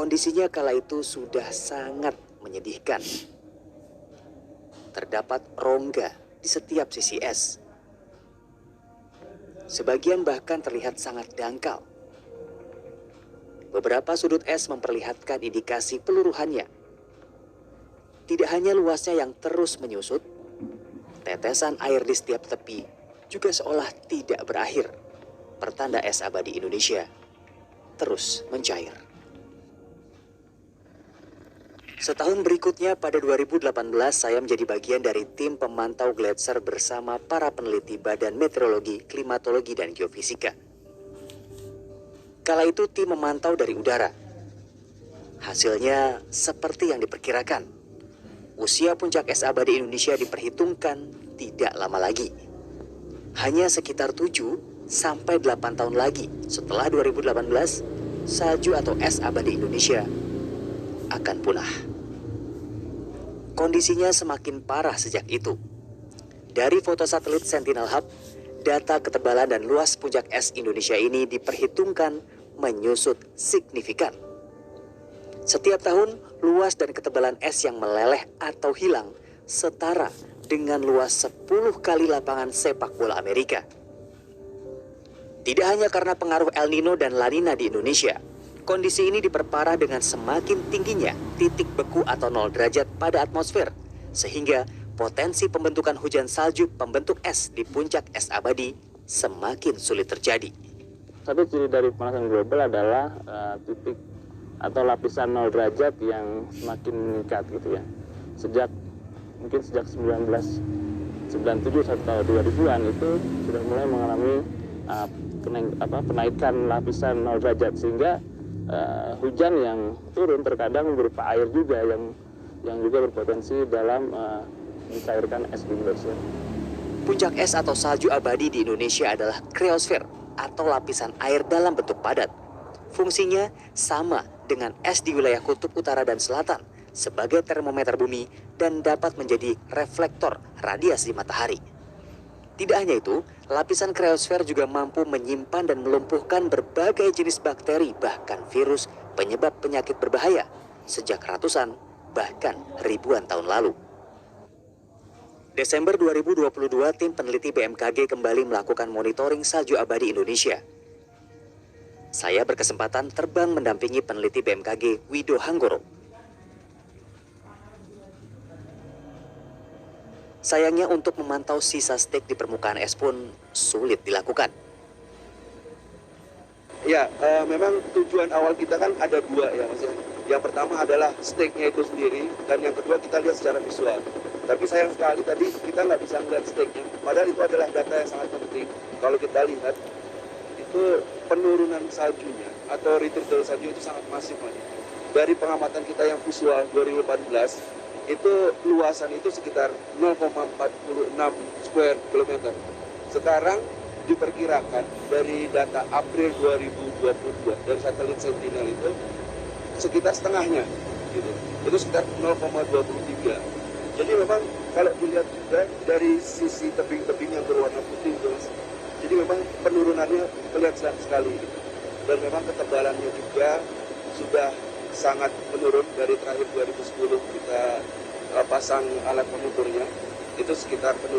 Kondisinya kala itu sudah sangat menyedihkan. Terdapat rongga di setiap sisi es. Sebagian bahkan terlihat sangat dangkal. Beberapa sudut es memperlihatkan indikasi peluruhannya. Tidak hanya luasnya yang terus menyusut, tetesan air di setiap tepi juga seolah tidak berakhir. Pertanda es abadi Indonesia terus mencair. Setahun berikutnya pada 2018 saya menjadi bagian dari tim pemantau gletser bersama para peneliti Badan Meteorologi, Klimatologi, dan Geofisika. Kala itu tim memantau dari udara. Hasilnya seperti yang diperkirakan. Usia puncak es abadi Indonesia diperhitungkan tidak lama lagi. Hanya sekitar 7 sampai 8 tahun lagi setelah 2018, salju atau es abadi Indonesia akan punah. Kondisinya semakin parah sejak itu. Dari foto satelit Sentinel Hub, data ketebalan dan luas puncak es Indonesia ini diperhitungkan menyusut signifikan. Setiap tahun, luas dan ketebalan es yang meleleh atau hilang setara dengan luas 10 kali lapangan sepak bola Amerika. Tidak hanya karena pengaruh El Nino dan La Nina di Indonesia, kondisi ini diperparah dengan semakin tingginya titik beku atau 0 derajat pada atmosfer, sehingga potensi pembentukan hujan salju pembentuk es di puncak es abadi semakin sulit terjadi. Satu ciri dari pemanasan global adalah titik atau lapisan 0 derajat yang semakin meningkat gitu ya. Sejak 1997 atau 2000-an itu sudah mulai mengalami penaikan lapisan 0 derajat, sehingga hujan yang turun terkadang berupa air juga yang juga berpotensi dalam mencairkan es di Indonesia. Puncak es atau salju abadi di Indonesia adalah kriosfer atau lapisan air dalam bentuk padat. Fungsinya sama dengan es di wilayah kutub utara dan selatan sebagai termometer bumi dan dapat menjadi reflektor radiasi matahari. Tidak hanya itu, lapisan kriosfer juga mampu menyimpan dan melumpuhkan berbagai jenis bakteri bahkan virus penyebab penyakit berbahaya sejak ratusan bahkan ribuan tahun lalu. Desember 2022, tim peneliti BMKG kembali melakukan monitoring salju abadi Indonesia. Saya berkesempatan terbang mendampingi peneliti BMKG Wido Hanggoro. Sayangnya untuk memantau sisa stek di permukaan es pun sulit dilakukan. Ya, memang tujuan awal kita kan ada dua ya Mas. Yang pertama adalah steknya itu sendiri, dan yang kedua kita lihat secara visual. Tapi sayang sekali tadi kita nggak bisa melihat steknya. Padahal itu adalah data yang sangat penting. Kalau kita lihat, itu penurunan saljunya atau retreat salju itu sangat masif Mas. Dari pengamatan kita yang visual 2014, itu luasan itu sekitar 0,46 square kilometer. Sekarang diperkirakan dari data April 2022 dari satelit Sentinel itu sekitar setengahnya gitu. Itu sekitar 0,23. Jadi memang kalau dilihat juga dari sisi tebing-tebing yang berwarna putih itu, jadi memang penurunannya kelihatan sekali gitu. Dan memang ketebalannya juga sudah sangat menurun. Dari terakhir 2010 kita pasang alat pengukurnya, itu sekitar penurun